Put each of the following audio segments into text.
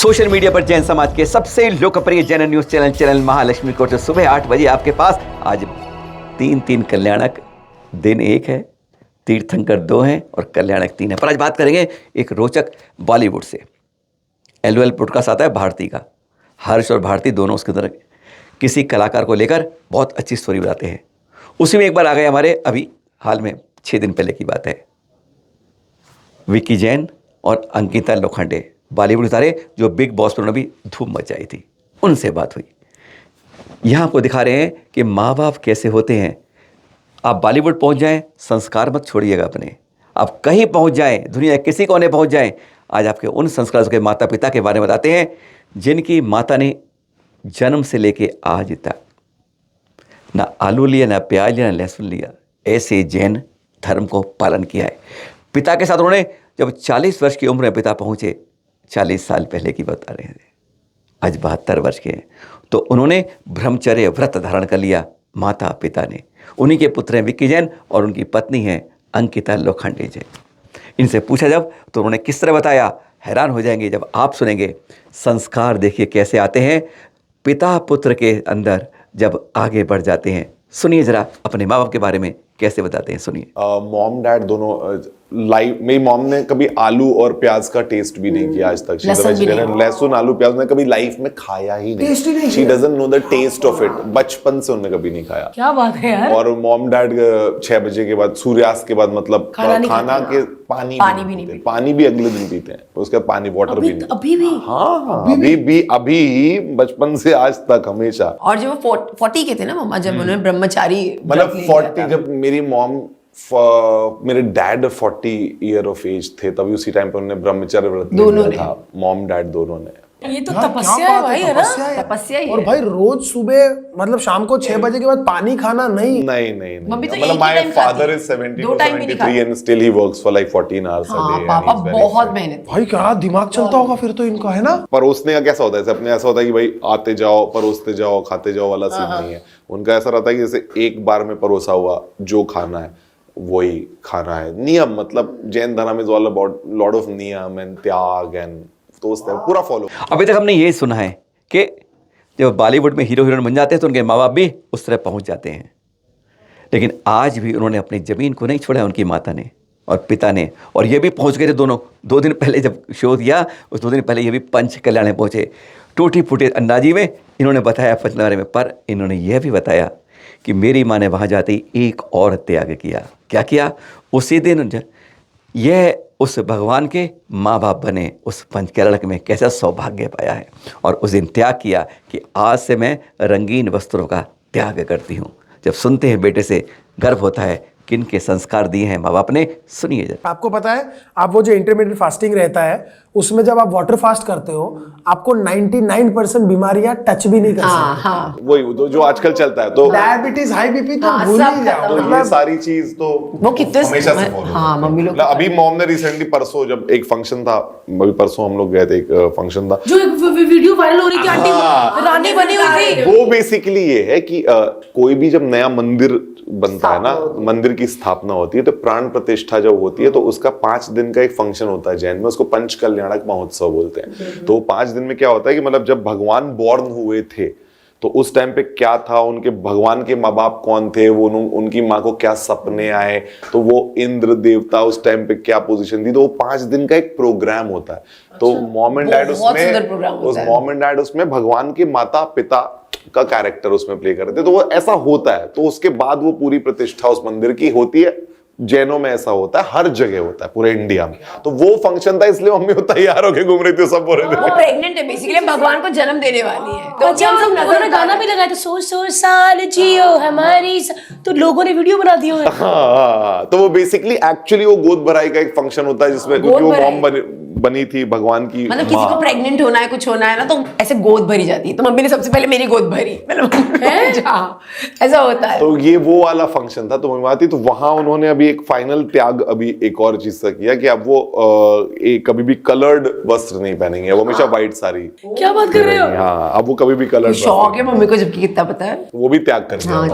Social media पर जैन समाज के सबसे लोकप्रिय Jain news channel Mahalakshmi court सुबह 8 बजे आपके पास। आज तीन कल्याणक दिन 1 है, तीर्थंकर 2 हैं और कल्याणक 3 है। पर आज बात करेंगे एक रोचक बॉलीवुड से। LOL पॉडकास्ट आता है भारती का, हर्ष और भारती दोनों उसके अंदर किसी कलाकार को लेकर बहुत अच्छी स्टोरी बताते हैं। उसी में एक बार आ गए हमारे अभी हाल में 6 दिन पहले की बात है, विक्की जैन और अंकिता लोखंडे बॉलीवुड तारे जो बिग बॉस पर भी धूम मचाई थी, उनसे बात हुई। यहाँ आपको दिखा रहे हैं कि माँ बाप कैसे होते हैं। आप बॉलीवुड पहुँच जाएं, संस्कार मत छोड़िएगा अपने। आप कहीं पहुँच जाएं, दुनिया के किसी कोने पहुँच जाएं, आज आपके उन संस्कारों के माता पिता के बारे में बताते हैं जिनकी माता ने जन्म से लेके आज तक ना आलू लिया, ना प्याज लिया, ना लहसुन लिया, ऐसे जैन धर्म को पालन किया है। पिता के साथ उन्होंने जब 40 वर्ष की उम्र में पिता पहुँचे, 40 साल पहले की बता रहे थे, आज 72 वर्ष के हैं, तो उन्होंने ब्रह्मचर्य व्रत धारण कर लिया। माता पिता ने, उन्हीं के पुत्र हैं विक्की जैन और उनकी पत्नी हैं अंकिता लोखंडे जैन। इनसे पूछा जब तो उन्होंने किस तरह बताया, हैरान हो जाएंगे जब आप सुनेंगे। संस्कार देखिए कैसे आते हैं पिता पुत्र के अंदर जब आगे बढ़ जाते हैं। सुनिए जरा अपने माँ बाप के बारे में कैसे बताते हैं, सुनिए। मॉम डैड दोनों लाइफ, मेरी मॉम ने कभी आलू और प्याज का टेस्ट भी नहीं किया आज तक। लहसुन आलू प्याज ने कभी लाइफ में खाया ही नहीं। She doesn't know the taste of it. बचपन से उन्होंने कभी नहीं खाया। क्या बात है यार। और मॉम डैड 6 बजे के बाद, सूर्यास्त के बाद, मतलब खाना के पानी भी नहीं पीते। पानी भी अगले दिन पीते हैं, उसके बाद पानी वाटर भी नहीं। अभी भी? हाँ, अभी बचपन से आज तक हमेशा। और जब वो 40 के थे ना मम्मा, जब उन्होंने ब्रह्मचारी मतलब 40, जब मेरी मॉम मेरे डैड 40 ईयर ऑफ एज थे, तभी उसी टाइम पे उन्होंने ब्रह्मचर्य व्रत लिया था, मॉम डैड दोनों ने। ये तो तपस्या है भाई, है ना? तपस्या ही है। और भाई रोज सुबह मतलब शाम को 6 बजे के बाद पानी खाना नहीं। मम्मी तो मतलब my father is 73 and still he works for like 14 hours a day. पापा बहुत मेहनत। भाई क्या दिमाग चलता होगा फिर तो इनका, है ना? परोसने का कैसा होता है, जैसे अपने ऐसा होता है कि भाई आते जाओ, परोसते जाओ, खाते जाओ वाला सीन नहीं है। उनका ऐसा रहता है कि जैसे एक बार में परोसा हुआ जो खाना है वही खाना है। नियम, मतलब जैन धर्म is all about lot of नियम एंड त्याग एंड तो पूरा फॉलो। अभी तक हमने ये सुना है कि जब बॉलीवुड में हीरो हीरोइन बन जाते हैं तो उनके माँ बाप भी उस तरह पहुंच जाते हैं, लेकिन आज भी उन्होंने अपनी ज़मीन को नहीं छोड़ा, उनकी माता ने और पिता ने। और ये भी पहुंच गए थे दोनों। 2 दिन पहले जब शो दिया, उस 2 दिन पहले ये भी पंच कल्याण में पहुंचे। टूटी फूटे अंदाजी में इन्होंने बताया पंच के बारे में, पर इन्होंने यह भी बताया कि मेरी माँ ने वहाँ जाते ही एक और त्याग किया। क्या किया? उसी दिन यह उस भगवान के माँ बाप बने, उस पंचकल्याणक में कैसा सौभाग्य पाया है। और उस दिन त्याग किया कि आज से मैं रंगीन वस्त्रों का त्याग करती हूँ। जब सुनते हैं बेटे से गर्व होता है किन के संस्कार दिए हैं माँ बाप ने। सुनिए जरा। आपको पता है, आप वो जो इंटरमीडिएट फास्टिंग रहता है उसमें जब आप वाटर फास्ट करते हो आपको 99% बीमारियां टच भी नहीं कर सकती। वही जो आजकल चलता है, तो डायबिटीज, हाई बीपी तो भूल ही जाओ। तो ये सारी चीज तो वो कितने हमेशा से फॉलो। हाँ, मम्मी लोग। अभी मॉम ने रिसेंटली परसों जब एक फंक्शन था, अभी परसों हम लोग गए थे, एक फंक्शन था जो एक वीडियो वायरल हो रही थी, आंटी रानी बनी हुई थी। वो बेसिकली ये है कि कोई भी जब नया मंदिर बनता है ना, मंदिर की स्थापना होती है, तो प्राण प्रतिष्ठा जब होती है तो उसका 5 दिन का एक फंक्शन होता है जैन में, उसको पंच कल्याणक महोत्सव बोलते हैं। तो 5 दिन में क्या होता है कि मतलब जब भगवान बॉर्न हुए थे तो उस टाइम पे क्या था, उनके भगवान के माँ बाप कौन थे, वो उनकी माँ को क्या सपने आए, तो वो इंद्र देवता उस टाइम पे क्या पोजीशन थी, तो वो 5 दिन का एक प्रोग्राम होता है। तो मॉम एंड डैड उसमें भगवान के माता पिता का कैरेक्टर उसमें प्ले करते हैं। तो वो ऐसा होता है, तो उसके बाद वो पूरी प्रतिष्ठा उस मंदिर की होती है। जैनों में ऐसा होता है, हर जगह होता है पूरे इंडिया में। तो वो फंक्शन था, इसलिए मम्मी तैयार होके घूम रही थी, सब बोल रहे थे वो प्रेग्नेंट है, बेसिकली भगवान को जन्म देने वाली है। तो अच्छा, उन्होंने गाना भी लगाया था, 100 साल जियो हमारी, तो लोगों ने वीडियो बना दी हुई। हाँ, तो वो बेसिकली एक्चुअली वो गोद भराई का एक फंक्शन होता है जिसमें क्योंकि वो मॉम बनी थी भगवान की, मतलब किसी को प्रेग्नेंट होना है, कुछ होना है ना, तो ऐसे गोद भरी जाती है। तो मम्मी ने सबसे पहले मेरी गोद भरी, ऐसा होता है। तो ये वो वाला फंक्शन था। तो मम्मी आती, तो वहां उन्होंने अभी एक फाइनल त्याग अभी एक और चीज से किया कि अब वो कभी भी कलर्ड वस्त्र नहीं पहनेंगे, वो हमेशा व्हाइट साड़ी। क्या बात कर रहे हो? हाँ, अब वो कभी भी कलर्ड। शौक है मम्मी को, जबकि कितना पता है, वो भी त्याग कर दिया।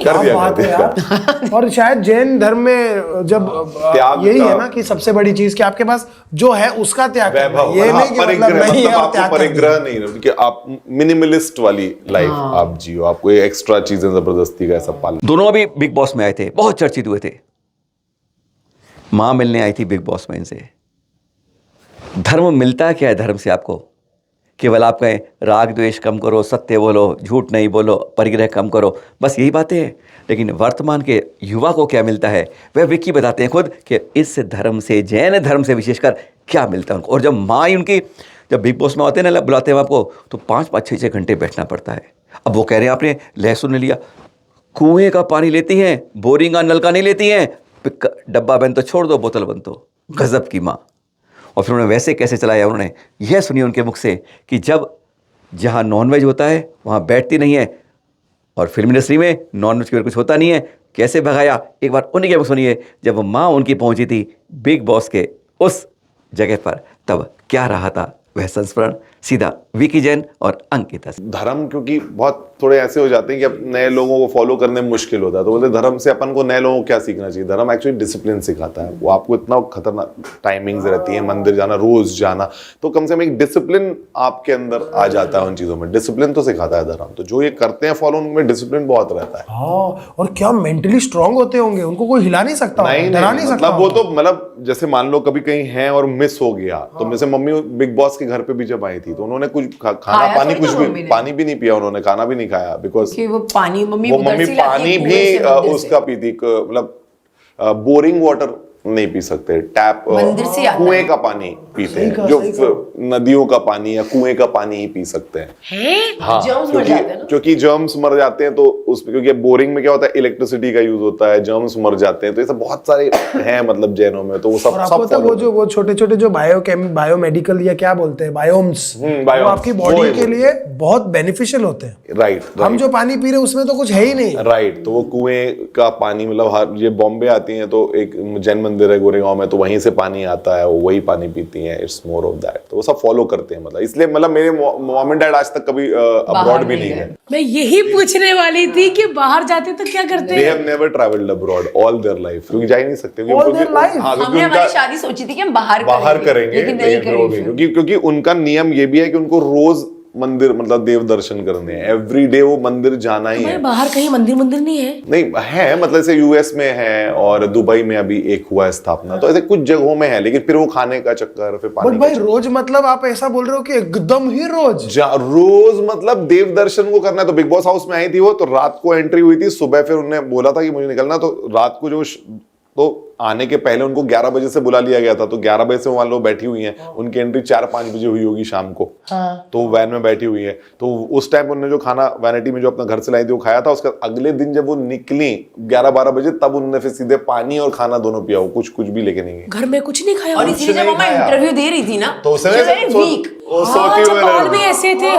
कर दिया। और शायद जैन धर्म में जब यही है ना कि सबसे बड़ी चीज कि आपके पास जो है उसका त्याग करना वैभव, है। ये नहीं कि मतलब नहीं है और आपको त्याग कर परिग्रह नहीं है कि आप मिनिमलिस्ट वाली लाइफ आप जियो, आपको ये एक्स्ट्रा चीजें जबरदस्ती का ऐसा पाल। दोनों अभी बिग बॉस में आए थे, बहुत चर्चित हुए थे। मां मिलने आई थी बिग बॉस में इनसे। धर्म मिलता क्या है धर्म से आपको? केवल आप कहें राग द्वेष कम करो, सत्य बोलो, झूठ नहीं बोलो, परिग्रह कम करो, बस यही बातें हैं। लेकिन वर्तमान के युवा को क्या मिलता है वह विक्की बताते हैं खुद कि इस धर्म से, जैन धर्म से विशेषकर क्या मिलता है उनको। और जब माँ ही उनकी, जब बिग बॉस में आते हैं ना, बुलाते हैं आपको, तो 5-5, 6-6 घंटे बैठना पड़ता है। अब वो कह रहे हैं आपने लहसुन ने लिया, कुएं का पानी लेती हैं, बोरिंग का नल का नहीं लेती हैं, डब्बा बंद तो छोड़ दो, बोतल बंद तो। गजब की माँ। और फिर उन्होंने वैसे कैसे चलाया, उन्होंने यह सुनिए उनके मुख से कि जब जहाँ नॉनवेज होता है वहाँ बैठती नहीं है, और फिल्म इंडस्ट्री में नॉनवेज के कुछ होता नहीं है, कैसे भगाया। एक बार उन्हीं के मुख सुनिए, जब माँ उनकी पहुँची थी बिग बॉस के उस जगह पर, तब क्या रहा था वह संस्मरण। सीधा विकी जैन और अंकिता। धर्म क्योंकि बहुत थोड़े ऐसे हो जाते हैं कि अब नए लोगों को फॉलो करने में मुश्किल होता है, तो बोलते धर्म से अपन को नए लोगों को क्या सीखना चाहिए। धर्म एक्चुअली डिसिप्लिन सिखाता है। वो आपको इतना खतरनाक टाइमिंग्स रहती है, मंदिर जाना, रोज जाना, तो कम से कम एक डिसिप्लिन आपके अंदर आ जाता है उन चीजों में। डिसिप्लिन तो सिखाता है धर्म। तो जो ये करते हैं फॉलो, उनमें डिसिप्लिन बहुत रहता है। हाँ, और क्या मेंटली स्ट्रांग होते होंगे, उनको कोई हिला नहीं सकता, डरा नहीं सकता। मतलब वो तो मतलब जैसे मान लो कभी कहीं है और मिस हो गया, तो जैसे मम्मी बिग बॉस के घर पे भी जब आई थी तो उन्होंने कुछ खाना पानी कुछ भी पानी भी नहीं पिया, उन्होंने खाना भी नहीं खाया, बिकॉज वो पानी मम्मी पानी भी उसका पीती, मतलब बोरिंग वाटर नहीं पी सकते, टैप कुएं का पानी पीते हैं, जो नदियों का पानी या कुएं का पानी ही पी सकते हैं। हाँ, क्योंकि जर्म्स मर जाते हैं, तो उसमें क्योंकि बोरिंग में क्या होता है, इलेक्ट्रिसिटी का यूज होता है, जर्म्स मर जाते हैं, तो ये सब बहुत सारे हैं मतलब जैनों में, तो वो सब वो छोटे-छोटे जो बायोमेडिकल या क्या बोलते हैं, बायोम्स, वो आपकी बॉडी के लिए बहुत बेनिफिशियल होते हैं। राइट। हम जो पानी पी रहे हैं उसमें तो कुछ है ही नहीं। राइट। तो वो कुएं का पानी, मतलब ये बॉम्बे आती है तो एक जैन मंदिर है गोरेगांव में, तो वहीं से पानी आता है, वो वही पानी पीती हैं। It's more of that. तो वो सब फॉलो करते हैं, मतलब इसलिए मतलब मेरे मॉम एंड डैड आज तक कभी अब्रॉड भी नहीं गए। मैं यही पूछने वाली थी कि बाहर जाते तो क्या करते हैं। They have never traveled abroad all their life, क्योंकि जा ही नहीं सकते। हमने हमारी शादी सोची थी कि हम बाहर करेंगे, लेकिन क्योंकि उनका नियम ये भी है कि उनको रोज मंदिर, मतलब देव दर्शन करने हैं, एवरी डे वो मंदिर जाना ही है। बाहर कहीं मंदिर नहीं है? नहीं है, मतलब जैसे यूएस में है और दुबई में अभी एक हुआ है स्थापना, तो ऐसे कुछ जगहों में है, लेकिन फिर वो खाने का चक्कर, फिर पानी। बट भाई रोज मतलब आप ऐसा बोल रहे हो कि एकदम ही रोज मतलब देव दर्शन को करना है। तो बिग बॉस हाउस में आई थी वो, तो रात को एंट्री हुई थी, सुबह फिर उन्होंने बोला था कि मुझे निकलना, तो रात को तो आने के पहले उनको 11 बजे से बुला लिया गया था, तो 11 बजे से मान लो बैठी हुई हैं, उनकी एंट्री 4-5 बजे हुई होगी शाम को। हाँ। तो वैन में बैठी हुई है, तो उस टाइम उन्होंने जो खाना वैनिटी में जो अपना घर से लाई थी वो खाया था। उसका अगले दिन जब वो निकली 11-12 बजे, तब उन्होंने फिर सीधे पानी और खाना दोनों पिया, वो कुछ भी लेके नहीं गए, घर में कुछ नहीं खाया। और इसीलिए जब मम्मा इंटरव्यू दे रही थी ना, तो भी ऐसे थे।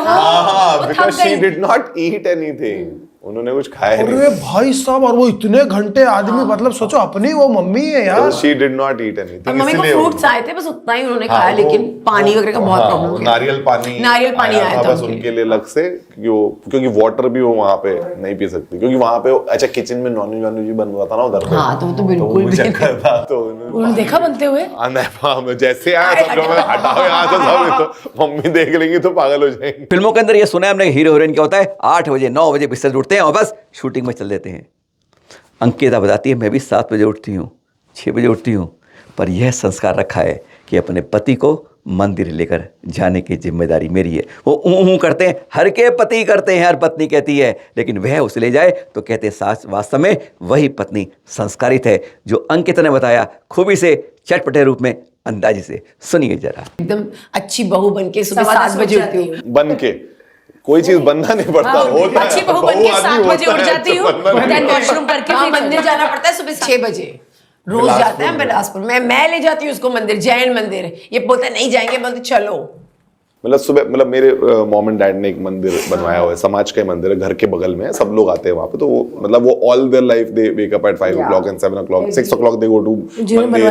Because she did not eat anything, उन्होंने कुछ खाया नहीं। अरे भाई साहब, और वो इतने घंटे आदमी, मतलब सोचो अपनी वो मम्मी है यार। She did not eat anything. Mummy को फ्रूट्स आए थे, बस उतना ही उन्होंने खाया, लेकिन पानी वगैरह का बहुत प्रॉब्लम हो गया। नारियल पानी आया था बस उनके लिए अलग से, क्योंकि वाटर भी वो वहां पे नहीं पी सकती, क्योंकि वहां पे अच्छा किचन में नॉनवेज भी बन रहा था ना उधर पे। हाँ, तो बिल्कुल भी चक्कर था। तो उन्होंने देखा बनते हुए, जैसे आया सब लोग हटाओ यहाँ से सब, तो मम्मी देख लेंगी तो पागल हो जाएंगी। फिल्मों के अंदर ये सुना है हमने, हीरो हीरोइन क्या होता है, 8 बजे 9 बजे बिस्तर उठते हैं और बस शूटिंग में चल देते हैं। अंकिता बताती है मैं भी 7 बजे उठती हूँ, 6 बजे उठती हूँ, पर यह संस्कार रखा है कि अपने पति को मंदिर लेकर जाने की जिम्मेदारी मेरी है। वो ऊँ करते हैं, हर के पति करते हैं, हर पत्नी कहती है, लेकिन वह उसे ले जाए तो कहते हैं वास्तव में वही पत्नी संस्कारित है, जो अंकिता ने बताया खूबी से, चटपटे रूप में, अंदाजे से। सुनिए जरा। एकदम अच्छी बहू बनके सुबह 7 बजे उठती हूँ। बनके कोई चीज बनना नहीं पड़ता, होता है। अच्छी बहू बनके 7 बजे उठ जाती हूँ, वॉशरूम करके मंदिर जाना पड़ता है सुबह 6 बजे, रोज जाते हैं बिलासपुर में। मैं ले जाती हूँ उसको मंदिर, जैन मंदिर। ये बोलते नहीं जाएंगे, बोलते चलो। मतलब सुबह, मतलब मेरे मॉम एंड डैड ने एक मंदिर बनवाया हुआ है, समाज का मंदिर है, घर के बगल में है, सब लोग आते हैं वहां पे। तो वो मतलब वो all their life they wake up at 5 o'clock and 7 o'clock 6 o'clock they go to mandir,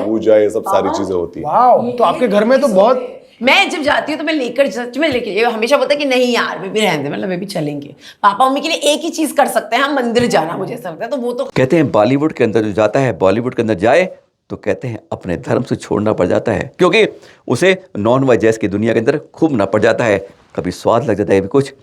puja, ये सब सारी चीजें होती है। वाह, तो आपके घर में तो बहुत। मैं जब जाती हूँ तो मैं लेकर ये हमेशा बोलता है कि नहीं यार बेबी रहने दे, मतलब बेबी चलेंगे। पापा मम्मी के लिए एक ही चीज कर सकते हैं हम, मंदिर जाना। मुझे ऐसा लगता है, तो वो तो कहते हैं बॉलीवुड के अंदर जो जाता है, बॉलीवुड के अंदर जाए तो कहते हैं अपने धर्म से छोड़ना पड़ जाता है, क्योंकि उसे नॉन वेज की दुनिया के अंदर खूब ना पड़ जाता है, कभी स्वाद लग जाता है, कभी कुछ।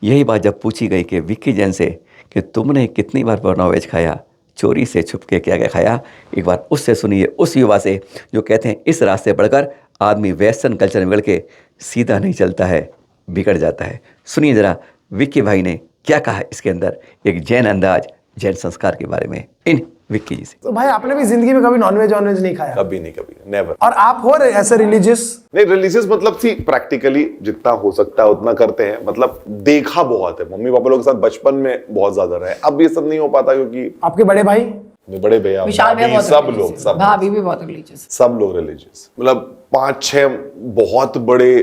यही बात जब पूछी गई कि विक्की जैन से कि तुमने कितनी बार नॉन वेज खाया, चोरी से छुप के क्या क्या खाया, एक बार उससे सुनिए, उस युवा से जो कहते हैं इस रास्ते बढ़कर आदमी वेस्टर्न कल्चर में बिगड़ के सीधा नहीं चलता है, बिगड़ जाता है। सुनिए जरा विक्की भाई ने क्या कहा इसके अंदर, एक जैन अंदाज, जैन संस्कार के बारे में इन विक्की जी से। तो भाई आपने भी जिंदगी में कभी नॉनवेज नहीं खाया? कभी नहीं, कभी नेवर। और आप हो ऐसे रिलीजियस? नहीं, रिलीजियस मतलब सी प्रैक्टिकली जितना हो सकता है उतना करते हैं, मतलब देखा बहुत है, मम्मी पापा लोग के साथ बचपन में बहुत ज्यादा रहे, अब ये सब नहीं हो पाता क्योंकि आपके बड़े भाई, बड़े भैया, विशाल भैया भाभी, बहुत सब religious लोग, है। सब भाभी भी बहुत रिलीजियस। सब लोग रिलीजियस, मतलब 5-6 बहुत बड़े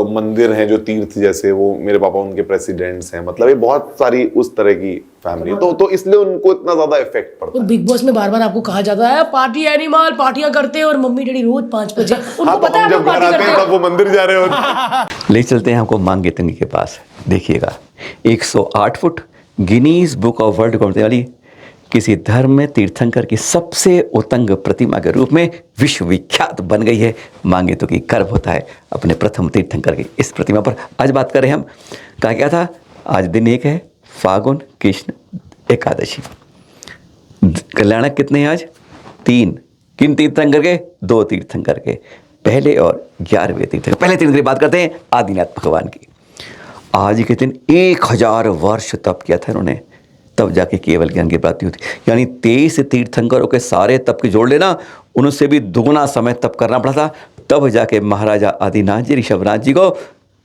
मंदिर हैं जो तीर्थ जैसे, वो मेरे पापा उनके प्रेसिडेंट्स हैं, मतलब ये बहुत सारी उस तरह की फैमिली, तो इसलिए उनको इतना ज्यादा इफेक्ट पड़ता और है। बिग बॉस में बार बार आपको कहा जाता है पार्टी एनिमल, पार्टियां करते हैं, और मम्मी डैडी रोज 5 बजे उनको हाँ, तो पता है हम आप जब पार्टी घर आते करते हैं हैं। तब वो मंदिर जा रहे होते। ले चलते हैं हमको मांगे तंगी के पास। देखिएगा 108 foot Guinness book of world record वाली किसी धर्म में तीर्थंकर की सबसे उतंग प्रतिमा के रूप में विश्वविख्यात बन गई है। मांगे तो की गर्व होता है अपने प्रथम तीर्थंकर की इस प्रतिमा पर। आज बात कर रहे हैं हम, कहा क्या था, आज दिन एक है फागुन कृष्ण एकादशी। कल्याणक कितने हैं आज? 3। किन तीर्थंकर के? 2 तीर्थंकर के, पहले और 11वें तीर्थंकर। पहले तीर्थंकर की बात करते हैं, आदिनाथ भगवान की। आज के दिन 1000 वर्ष तप किया था इन्होंने, तब जाके केवल ज्ञान की प्राप्ति होती। यानी 23 तीर्थंकरों के सारे तप के जोड़ लेना, उनसे भी दुगना समय तप करना पड़ा था, तब जाके महाराजा आदिनाथ जी, ऋषभनाथ जी को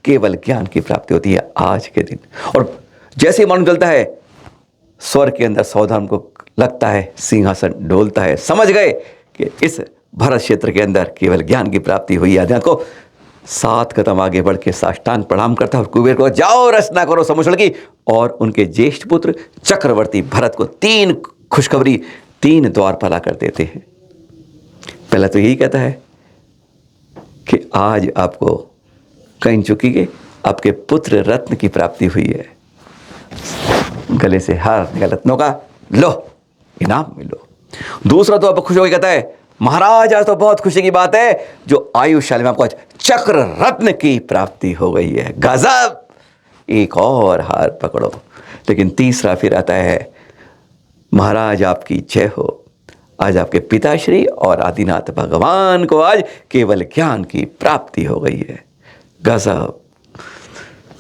केवल ज्ञान की प्राप्ति होती है आज के दिन। और जैसे ही मन चलता है, स्वर्ग के अंदर सौधाम को लगता है सिंहासन डोलता है, समझ गए कि इस भरत क्षेत्र के अंदर केवल ज्ञान की प्राप्ति हुई है। आदिनाथ को 7 कदम आगे बढ़ के साष्टांग प्रणाम करता है और कुबेर को जाओ रचना करो समुद्र की, और उनके ज्येष्ठ पुत्र चक्रवर्ती भरत को 3 खुशखबरी 3 द्वारपाल ला कर देते हैं। पहला तो यही कहता है कि आज आपको कहीं चुकी के आपके पुत्र रत्न की प्राप्ति हुई है, गले से हार निकाल रत्नों का, लो इनाम मिलो। दूसरा तो आप खुश होकर कहता है महाराज आज तो बहुत खुशी की बात है, जो आयुष्काल में आपको आज चक्र रत्न की प्राप्ति हो गई है, गजब, एक और हार पकड़ो। लेकिन तीसरा फिर आता है महाराज आपकी जय हो, आज आपके पिताश्री और आदिनाथ भगवान को आज केवल ज्ञान की प्राप्ति हो गई है, गजब।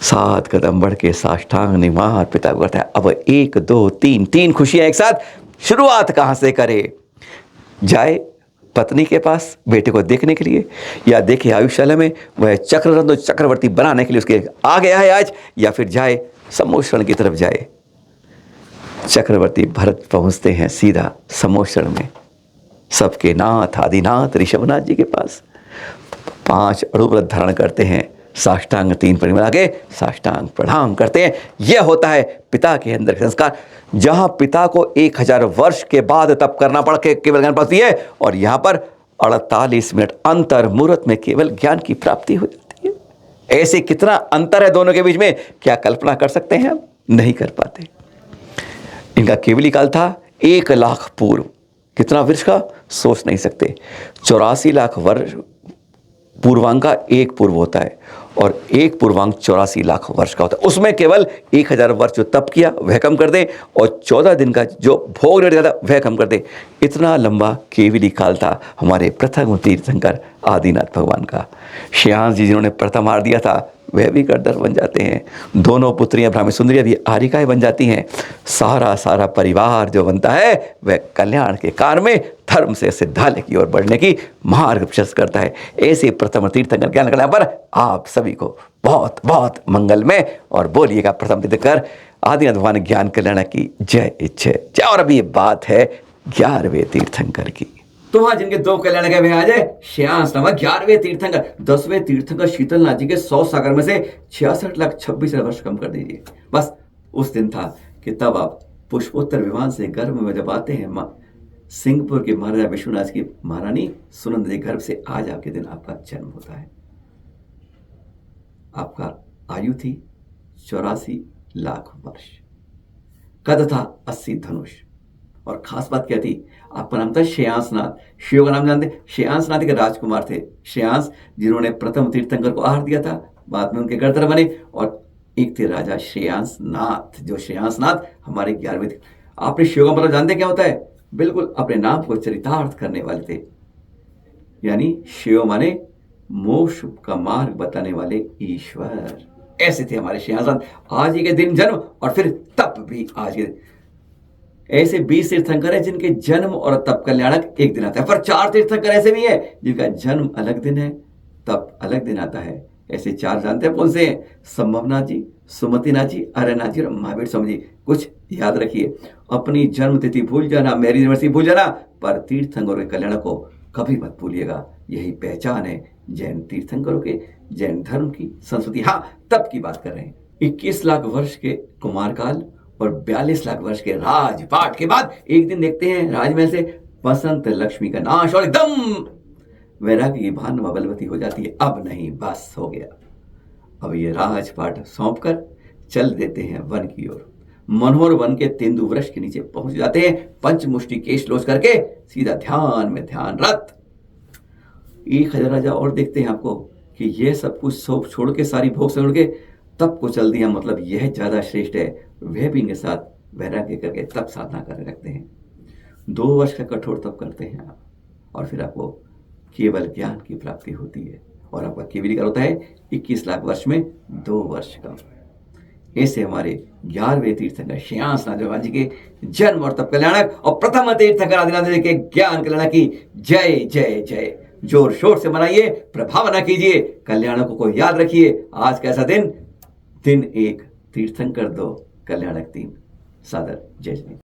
7 कदम बढ़ के साष्टांग निवार पिता को करता है। अब 1 2 3 खुशियां एक साथ। शुरुआत कहाँ से करे? जाए पत्नी के पास बेटे को देखने के लिए, या देखे आयुष्यालय में वह चक्ररत्न चक्रवर्ती बनाने के लिए उसके आ गया है आज, या फिर जाए सम्मोषण की तरफ जाए। चक्रवर्ती भरत पहुंचते हैं सीधा सम्मोषण में, सबके नाथ आदिनाथ ऋषभनाथ जी के पास। 5 अड़ुव्रत धारण करते हैं, साष्टांग 3 परिमला के साष्टांग प्रणाम करते हैं। यह होता है पिता के अंदर संस्कार। जहां पिता को 1000 वर्ष के बाद तप करना पड़ के केवल ज्ञान प्राप्ति है, और यहां पर 48 मिनट अंतर मुहूर्त में केवल ज्ञान की प्राप्ति हो जाती है। ऐसे कितना अंतर है दोनों के बीच में, क्या कल्पना कर सकते हैं हम? नहीं कर पाते। इनका केवली काल था 1 लाख पूर्व। कितना वर्ष का? सोच नहीं सकते। 84 लाख वर्ष पूर्वांग का 1 पूर्व होता है, और 1 पूर्वांग 84 लाख वर्ष का होता है। उसमें केवल 1000 वर्ष जो तप किया वह कम कर दे, और 14 दिन का जो भोग निर्णय था वह कम कर दे। इतना लंबा केवली काल था हमारे प्रथम तीर्थंकर आदिनाथ भगवान का। श्याम जी जिन्होंने प्रथम मार दिया था वह भी गद्दर बन जाते हैं। दोनों पुत्रियां ब्राह्मी सुंदरियां भी आरिकाएं बन जाती हैं। सारा परिवार जो बनता है वह कल्याण के कार्य में धर्म से सिद्धालय की ओर बढ़ने की मार्ग प्रशस्त करता है। ऐसे प्रथम तीर्थंकर ज्ञान कल्याण पर आप सभी को बहुत बहुत मंगलमय, और बोलिएगा प्रथम तीर्थंकर आदिनाथ भगवान ज्ञान कल्याण की जय जय जय। और अभी ये बात है 11वें तीर्थंकर की। तो वहां जिनके 2 कल्याण के आज है श्यास नामक 11वें तीर्थंकर। 10वें तीर्थंकर शीतलनाथ जी के 100 सागर में से 66,26,000 वर्ष कम कर दीजिए। बस उस दिन था कि तब आप पुष्पोत्तर विमान से गर्भ में जब आते हैं, सिंहपुर के महाराजा विश्वनाथ की महारानी सुनंद जी गर्भ से आज आपके दिन आपका जन्म होता है। आपका आयु थी 84 लाख वर्ष, कद था 80 धनुष, और खास बात क्या थी, आपका नाम था श्रेयांसनाथ। शिव का नाम जानते, श्रेयांसनाथ एक राजकुमार थे, श्रेयांस, जिन्होंने प्रथम तीर्थंकर को आहार दिया था, बाद में उनके गणधर बने। और एक थे राजा श्रेयांसनाथ, जो श्रेयांसनाथ हमारे 11वें थे। आपने शिव का मतलब जानते क्या होता है? बिल्कुल अपने नाम को चरितार्थ करने वाले थे, यानी शिव माने मोक्ष का मार्ग बताने वाले ईश्वर। ऐसे थे हमारे श्रेयांसनाथ। आज ही के दिन जन्म और फिर तप भी आज के दिन। ऐसे 20 तीर्थंकर है जिनके जन्म और तप कल्याणक एक दिन आता है, पर 4 तीर्थंकर ऐसे भी है जिनका जन्म अलग दिन है, तप अलग दिन आता है। ऐसे 4 जानते हैं कौन से हैं? संभवनाथ जी, सुमतिनाथ जी, अरनाथ जी और महावीर स्वामी जी। कुछ याद रखिए, अपनी जन्म तिथि भूल जाना, मैरिज एनिवर्सरी भूल जाना, पर तीर्थंकरों के कल्याण को कभी मत भूलिएगा। यही पहचान है जैन तीर्थंकरों के, जैन धर्म की संस्कृति। हाँ, तप की बात कर रहे हैं। 21 लाख वर्ष के कुमारकाल और 42 लाख वर्ष के राजपाट के बाद एक दिन देखते हैं राजमहल से बसंत लक्ष्मी का नाश और एकदम वैराग्य की भानुमा बलवती हो जाती है। अब नहीं, बस हो गया। अब ये राजपाट सौंप कर चल देते हैं वन की ओर। मनोहर वन के तेंदु वृक्ष के नीचे पहुंच जाते हैं, पंचमुष्टि केश लोच करके सीधा ध्यान में ध्यानरत। 1000 राजा और देखते हैं आपको कि यह सब कुछ सब छोड़ के, सारी भोग छोड़ के तप को चल दिया, मतलब यह ज्यादा श्रेष्ठ है। वह भी इनके साथ वैराग्य करके तप साधना करने लगते हैं। 2 वर्ष का कठोर तप करते हैं आप, और फिर आपको केवल ज्ञान की प्राप्ति होती है। और आपका केवल क्या होता है? 21 लाख वर्ष में 2 वर्ष का। ऐसे हमारे 11वें तीर्थंकर श्रेयांसनाथ भगवान जी के जन्म और तप कल्याणक और प्रथम तीर्थंकर आदिनाथ जी के ज्ञान कल्याणक की जय जय जय। जोर शोर से मनाइए, प्रभावना कीजिए, कल्याणकों को याद रखिए। आज कैसा दिन? दिन 1 तीर्थंकर 2 कल्याणक 3। सादर जय जय।